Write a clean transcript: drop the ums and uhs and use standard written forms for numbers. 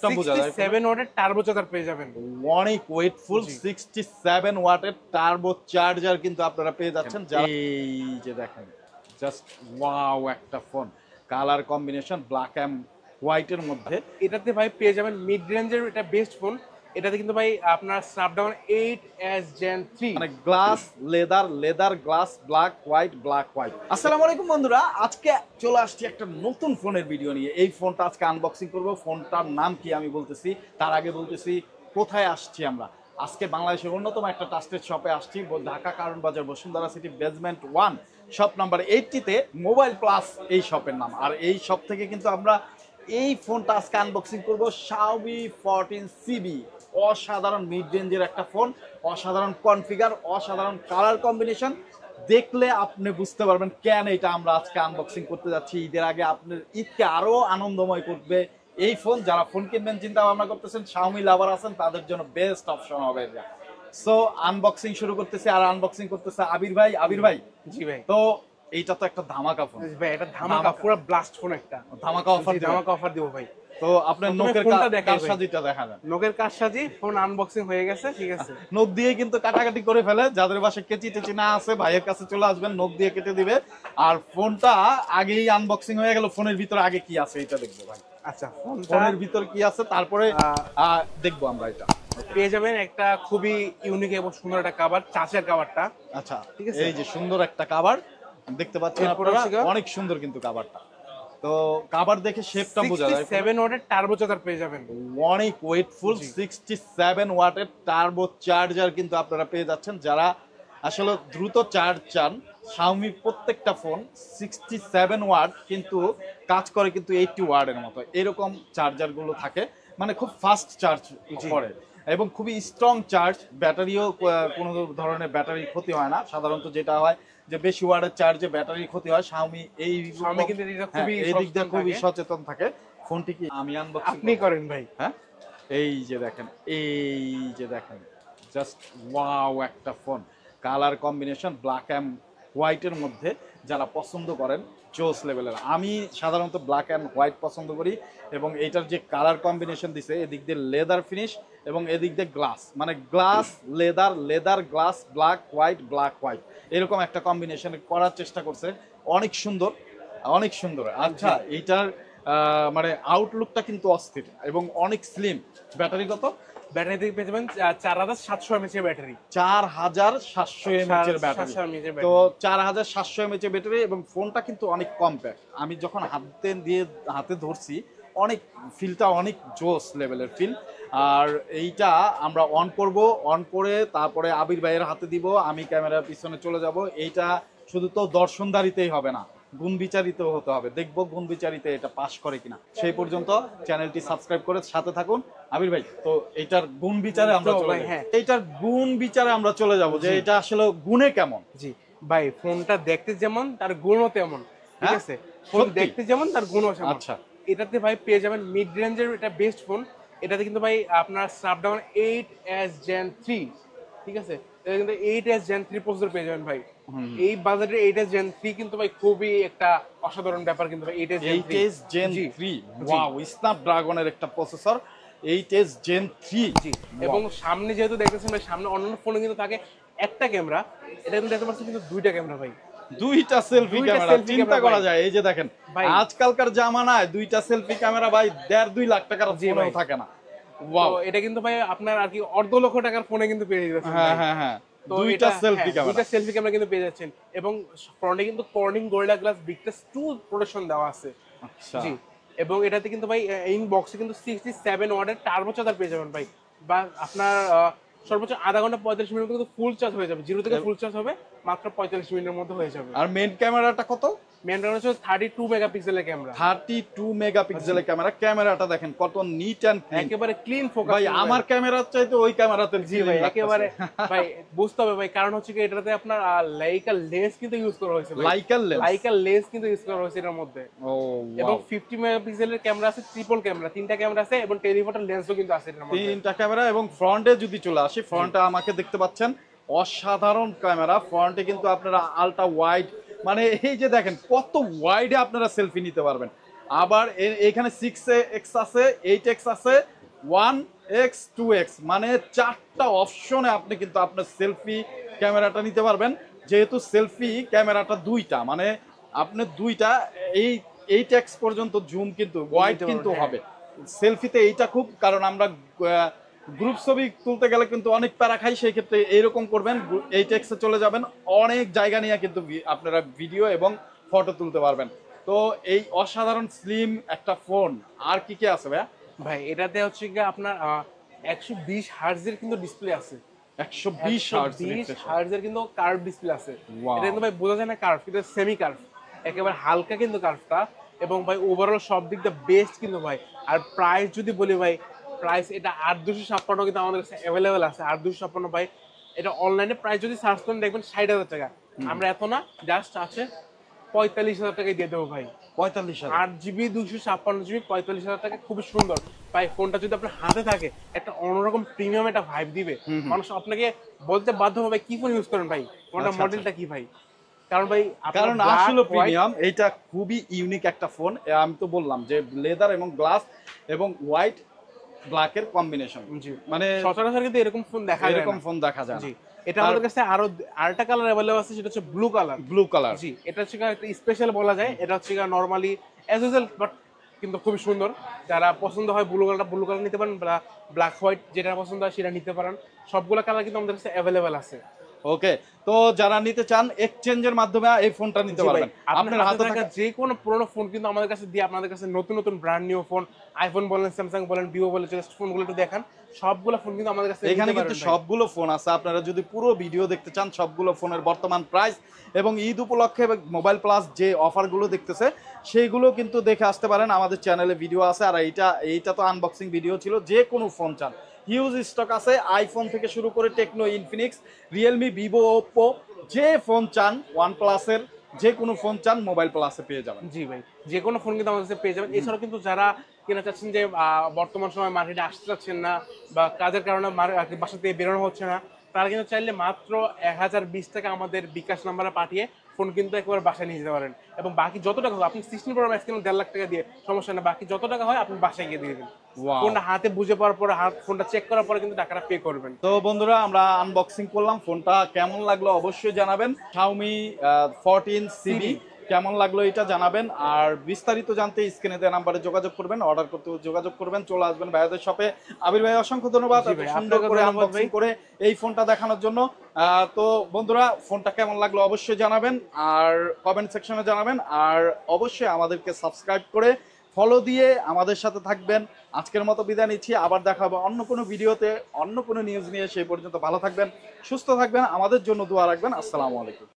শেপটা বোঝা যায় 67 ওয়াটের টার্বো চার্জার পেয়ে যাবেন। অনেক ওয়েটফুল 67 ওয়াটের টার্বো চার্জার কিন্তু আপনারা পেয়ে যাচ্ছেন। এই যে দেখেন জাস্ট ওয়াও একটা phone, colour combination black and হোয়াইটের মধ্যে। এটাতে ভাই পেয়ে যাবেন মিড রেঞ্জের এটা বেস্ট ফোন। এটাতে কিন্তু ভাই আপনার স্ন্যাপড্রাগন 8s Gen 3 মানে glass leather glass black white. আসসালামু আলাইকুম বন্ধুরা, আজকে চলে আসছি একটা নতুন ফোনের ভিডিও নিয়ে। এই ফোনটা আজকে আনবক্সিং করব। ফোনটার নাম কি আমি বলতেছি, তার আগে বলতেছি কোথায় আসছি আমরা। আজকে বাংলাদেশের অন্যতম একটা ট্রাস্টেড শপে আসছি, ঢাকা কারণ বাজার Bashundhara city basement 1 shop number 80-তে মোবাইল প্লাস এই শপের নাম। আর এই শপ থেকে কিন্তু আমরা এই ফোনটা আজকে আনবক্সিং করব, Xiaomi 14CB। অসাধারণ মিড রেঞ্জের একটা ফোন, অসাধারণ কনফিগার, অসাধারণ কালার কম্বিনেশন। দেখলে আপনি বুঝতে পারবেন কেন এটা আমরা আজকে আনবক্সিং করতে যাচ্ছি। ঈদের আগে আপনার ঈদকে আরো আনন্দময় করবে এই ফোন। যারা ফোন কিনবেন চিন্তা ভাবনা করতেছেন, Xiaomi লাভার আছেন, তাদের জন্য বেস্ট অপশন হবে এটা। সো আনবক্সিং শুরু করতেছি, আর আনবক্সিং করতেছে আবির ভাই। জি ভাই। তো এইটা তো একটা ধামাকা ফোন ভাই, এটা ধামাকা পুরো ব্লাস্ট ফোন, একটা ধামাকা অফার দেব ভাই। তো আপনার নোকের কারসাজিটা দেখা যায়, নোকের কারসাজি ফোন আনবক্সিং হয়ে গেছে, ঠিক আছে। নোক দিয়ে কিন্তু কাটাকাটি করে ফেলে, যাদের বাসায় কেচি টেচি না আছে ভাইয়ের কাছে চলে আসবেন, নোক দিয়ে কেটে দিবে। আর ফোনটা আগেই আনবক্সিং হয়ে গেল, ফোনের ভিতরে আগে কি আছে এটা দেখবো ভাই। আচ্ছা, ফোনের ভিতর কি আছে তারপরে দেখবো আমরা। এটা পেয়ে যাবেন একটা খুবই ইউনিক এবং সুন্দর একটা কভার, চাচের কভারটা। আচ্ছা, ঠিক আছে, এই যে সুন্দর একটা কভার দেখতে পাচ্ছেন আপনারা, অনেক সুন্দর কিন্তু কভারটা। তো কভার দেখে শেপটা বোঝা যায়। 67 ওয়াটের টার্বো চার্জার পেয়ে যাবেন, অনেক ওয়েটফুল 67 ওয়াটের টার্বো চার্জার কিন্তু আপনারা পেয়ে যাচ্ছেন। যারা আসলে দ্রুত চার্জ চান, Xiaomi প্রত্যেকটা ফোন 67 ওয়াট কিন্তু কাজ করে কিন্তু 80 ওয়াটের মতো, এরকম চার্জার গুলো থাকে, মানে খুব ফাস্ট চার্জ করে এবং খুবই স্ট্রং চার্জ। ব্যাটারিও কোনো ধরনের ব্যাটারি ক্ষতি হয় না। সাধারণত যেটা হয় যে বেশি ওয়াটের চার্জে ব্যাটারির ক্ষতি হয়, Xiaomi কিন্তু এই দিক দিয়ে খুবই সচেতন থাকে। ফোনটি কি আমি আনবক্সিং আপনি করেন ভাই? হ্যাঁ, এই যে দেখেন জাস্ট ওয়াও একটা phone, colour combination black and হোয়াইটের মধ্যে। যারা পছন্দ করেন জোস লেভেলের, আমি সাধারণত ব্ল্যাক এন্ড হোয়াইট পছন্দ করি। এবং এইটার যে কালার কম্বিনেশন দিছে, এদিক দিয়ে লেদার ফিনিশ এবং এদিক দিয়ে গ্লাস, মানে glass leather glass black white এরকম একটা কম্বিনেশন করার চেষ্টা করছে। অনেক সুন্দর। আচ্ছা, এইটার মানে আউটলুকটা কিন্তু অস্থির এবং অনেক স্লিম। ব্যাটারি কত? ব্যাটারি থেকে পেয়ে যাবেন 4700 mAh এর ব্যাটারি। 4700 mAh এর ব্যাটারি। তো 4700 mAh এর ব্যাটারি এবং ফোনটা কিন্তু অনেক কম্প্যাক্ট। আমি যখন হাতে ধরছি, অনেক ফিলটা অনেক জোস লেভেলের ফিল। আর এইটা আমরা অন করে তারপরে আবির ভাইয়ের হাতে দিব, আমি ক্যামেরার পিছনে চলে যাব। এইটা শুধু তো দর্শনদারিতেই হবে না, গুণ বিচারিত হতে হবে। দেখবো গুণ বিচারিতে এটা পাস করে কিনা। সেই পর্যন্ত চ্যানেলটি সাবস্ক্রাইব করে সাথে থাকুন। আবির ভাই, তো এইটার গুণ বিচারে আমরা চলে যাই। এইটার গুণ বিচারে আমরা চলে যাব যে এটা আসলে গুণে কেমন। জি ভাই, ফোনটা দেখতে যেমন তার গুণও তেমন, ঠিক আছে। ফোন দেখতে যেমন তার গুণও তেমন। আচ্ছা, এটাতে ভাই পেয়ে যাবেন মিড রেঞ্জের এটা বেস্ট ফোন। এটাতে কিন্তু ভাই আপনার স্ন্যাপড্রাগন 8s Gen 3, ঠিক আছে। এটা কিন্তু 8s Gen 3 প্রসেসর পেয়ে যাবেন ভাই। এই বাজেটে 8s Gen 3 কিন্তু ভাই খুবই একটা অসাধারণ ব্যাপার কিন্তু ভাই। 8s Gen 3 ওয়াও, স্ন্যাপড্রাগনের একটা প্রসেসর 8s Gen 3। জি, এবং সামনে যেহেতু দেখতেছেন ভাই, সামনে অন্যান্য ফোনে কিন্তু থাকে একটা ক্যামেরা, এটা কিন্তু দেখতে পাচ্ছেন কিন্তু দুইটা ক্যামেরা ভাই, দুইটা সেলফি ক্যামেরা। চিন্তা করা যায়, এই যে দেখেন আজকালকার জামানায় দুইটা সেলফি ক্যামেরা ভাই 1.5-2 লাখ টাকার ফোনেও থাকে না। ওয়াও, এটা কিন্তু ভাই আপনার আর কি অর্ধ লক্ষ টাকার ফোনে কিন্তু পেয়ে যাচ্ছেন। হ্যাঁ, দুইটা সেলফি ক্যামেরা কিন্তু পেয়ে যাচ্ছেন। এবং ফ্রন্টে কিন্তু Corning gorilla glass Victus 2 protection দেওয়া আছে। আচ্ছা, জি, এবং এটাতে কিন্তু ভাই ইন বক্সে কিন্তু 67 ওয়াটের টার্বো চার্জার পেয়ে যাবেন ভাই। বা আপনার সর্বোচ্চ আধা ঘন্টা 45 মিনিট কিন্তু ফুল চার্জ হয়ে যাবে। জিরো থেকে ফুল চার্জ হবে মাত্র 45 মিনিটের মধ্যে হয়ে যাবে। আর মেইন ক্যামেরাটা কত? মেইন ক্যামেরা হচ্ছে 32 মেগাপিক্সেলের ক্যামেরা। 32 মেগাপিক্সেলের ক্যামেরা। ক্যামেরাটা দেখেন কত নিট এন্ড ক্লিন, একেবারে ক্লিন ফোকাস ভাই। আমার ক্যামেরার চাইতে ওই ক্যামেরাতে জি ভাই একেবারে ভাই বুঝতে হবে ভাই, কারণ হচ্ছে কি এটাতে আপনার লাইকা লেন্স কিন্তু ইউজ করা হয়েছে। লাইকা লেন্স কিন্তু ইউজ করা হয়েছে এর মধ্যে। ও, এবং 50 মেগাপিক্সেলের ক্যামেরা আছে, ট্রিপল ক্যামেরা, তিনটা ক্যামেরা আছে এবং টেলিফোটো লেন্সও কিন্তু আছে এর মধ্যে। তিনটা ক্যামেরা। এবং ফ্রন্টে যদি চলে আসি, ফ্রন্টে আমাকে দেখতে পাচ্ছেন অসাধারণ ক্যামেরা। ফ্রন্টে কিন্তু আপনারা আলট্রা ওয়াইড, মানে এই যে দেখেন কত ওয়াইডে আপনারা সেলফি নিতে পারবেন। আবার এখানে 6x আছে, 8x আছে, 1x 2x, মানে 4টা অপশনে আপনি কিন্তু আপনার সেলফি ক্যামেরাটা নিতে পারবেন। যেহেতু সেলফি ক্যামেরাটা দুইটা, মানে আপনি দুইটা, এই 8x পর্যন্ত জুম কিন্তু ওয়াইড কিন্তু হবে। সেলফিতে এইটা খুব, কারণ আমরা গ্রুপ ছবি তুলতে গেলে কিন্তু অনেক প্যারা খাই, সেই ক্ষেত্রে এইরকম করবেন, 8x এ চলে যাবেন, অনেক জায়গা নিয়ে কিন্তু আপনারা ভিডিও এবং ফটো তুলতে পারবেন। তো এই অসাধারণ স্লিম একটা ফোন আর কি কি আছে ভাইয়া? ভাই এটাতে হচ্ছে কি আপনার 120 হার্টজের কিন্তু ডিসপ্লে আছে। 120 হার্টজের কিন্তু কার্ভ ডিসপ্লে আছে। Wow. এটা কিন্তু ভাই বোঝা যায় না কার্ভ, এটা সেমি কার্ভ, একেবারে হালকা কিন্তু কার্ভটা। এবং ভাই ওভারঅল সব দিক দিয়ে বেস্ট কিন্তু ভাই। আর প্রাইস যদি বলি ভাই, প্রাইস এটা 8256 কিন্তু আমাদের কাছে অ্যাভেলেবেল আছে। 8256 ভাই, এটা অনলাইনে প্রাইস যদি সার্চ করেন দেখবেন 60,000 টাকা। আমরা এত না, জাস্ট আছে 45,000 টাকায় দিয়ে দেবো ভাই। 45,000। 8GB 256GB 45,000 টাকা, খুবই সুন্দর ভাই। ফোনটা যদি আপনার হাতে থাকে একটা অন্যরকম প্রিমিয়াম একটা ভাইব দিবে। মানুষ আপনাকে বলতে বাধ্য হবে কি ফোন ইউজ করেন ভাই, ফোনটা মডেলটা কি ভাই। কারণ ভাই কারণ আসলে প্রিমিয়াম, এটা খুবই ইউনিক একটা ফোন। আমি তো বললাম যে লেদার এবং গ্লাস এবং হোয়াইট ব্ল্যাকের কম্বিনেশন, মানে সচরাচর কিন্তু এরকম ফোন দেখা যায় না। এরকম ফোন দেখা যায় না। জি, এটা আমাদের কাছে আরো আরেকটা কালার अवेलेबल আছে, সেটা হচ্ছে ব্লু কালার। ব্লু কালার, জি, এটা হচ্ছে একটা স্পেশাল বলা যায়। এটা হচ্ছে নরমালি অ্যাজ ইউজুয়াল বাট কিন্তু খুবই সুন্দর। যারা পছন্দ হয় ব্লু কালারটা, ব্লু কালার নিতে পারেন, ব্ল্যাক হোয়াইট যেটা পছন্দ হয় সেটা নিতে পারেন। সবগুলো কালার কিন্তু আমাদের কাছে অ্যাভেলেবেল আছে। ওকে, তো যারা নিতে চান এক্সচেঞ্জের মাধ্যমে এই ফোনটা নিতে পারবেন। আপনার হাতে থাকা যে কোনো পুরনো ফোন কিন্তু আমাদের কাছে দিয়ে আপনাদের কাছে নতুন নতুন ব্র্যান্ড নিউ ফোন, আইফোন বলেন, স্যামসাং বলেন, ভিভো বলেন, জাস্ট ফোনগুলো একটু দেখান। সবগুলো ফোন কিন্তু আমাদের কাছে এখানে কিন্তু সবগুলো ফোন আছে। আপনারা যদি পুরো ভিডিও দেখতে চান, সবগুলো ফোনের বর্তমান প্রাইস এবং ঈদ উপলক্ষে মোবাইল প্লাস যে অফারগুলো দেখতেছে সেইগুলো কিন্তু দেখে আসতে পারেন। আমাদের চ্যানেলে ভিডিও আছে। আর এইটা তো আনবক্সিং ভিডিও ছিল। যে কোনো ফোন চান হিউজ স্টক আছে, আইফোন থেকে শুরু করে Tecno, Infinix, Realme, Vivo, Oppo, যে ফোন চান, ওয়ানপ্লাসের যে কোনো ফোন চান মোবাইল প্লাসে পেয়ে যাবেন। জি ভাই, যে কোনো ফোন কিন্তু আমাদের কাছে পেয়ে যাবেন। এছাড়াও কিন্তু যারা কিনা চাচ্ছেন যে বর্তমান সময় মার্কেটে আসতে চাচ্ছেন না বা কাজের কারণে বাসা থেকে বেরোনো হচ্ছে না, তারা কিন্তু চাইলে মাত্র 1020 টাকা আমাদের বিকাশ নাম্বারে পাঠিয়ে ফোন কিন্তু একবার বাসায় নিয়ে যেতে পারেন। এবং বাকি যত টাকা হয়, আপনি 16 প্রো ম্যাক্স কিনুন 1.5 লাখ টাকা দিয়ে, সমস্যা না, বাকি যত টাকা হয় আপনি বাসায় গিয়ে দিয়ে দেবেন। ফোনটা হাতে বুঝে পাওয়ার পরে, ফোনটা চেক করার পরে কিন্তু টাকাটা পে করবেন। তো বন্ধুরা, আমরা আনবক্সিং করলাম, ফোনটা কেমন লাগলো অবশ্যই জানাবেন। Xiaomi 14CB কেমন লাগলো এটা জানাবেন। আর বিস্তারিত জানতে স্ক্রিনে দেওয়া নাম্বারে যোগাযোগ করবেন, অর্ডার করতে যোগাযোগ করবেন, চলে আসবেন ভাইয়াদের শপে। আবির ভাই অসংখ্য ধন্যবাদ সুন্দর করে আনবক্সিং করে এই ফোনটা দেখানোর জন্য। তো বন্ধুরা, ফোনটা কেমন লাগলো অবশ্যই জানাবেন আর কমেন্ট সেকশনে জানাবেন। আর অবশ্যই আমাদেরকে সাবস্ক্রাইব করে ফলো দিয়ে আমাদের সাথে থাকবেন। আজকের মতো বিদায় নিচ্ছি, আবার দেখা হবে অন্য কোনো ভিডিওতে, অন্য কোনো নিউজ নিয়ে। সেই পর্যন্ত ভালো থাকবেন, সুস্থ থাকবেন, আমাদের জন্য দোয়া রাখবেন। আসসালামু আলাইকুম।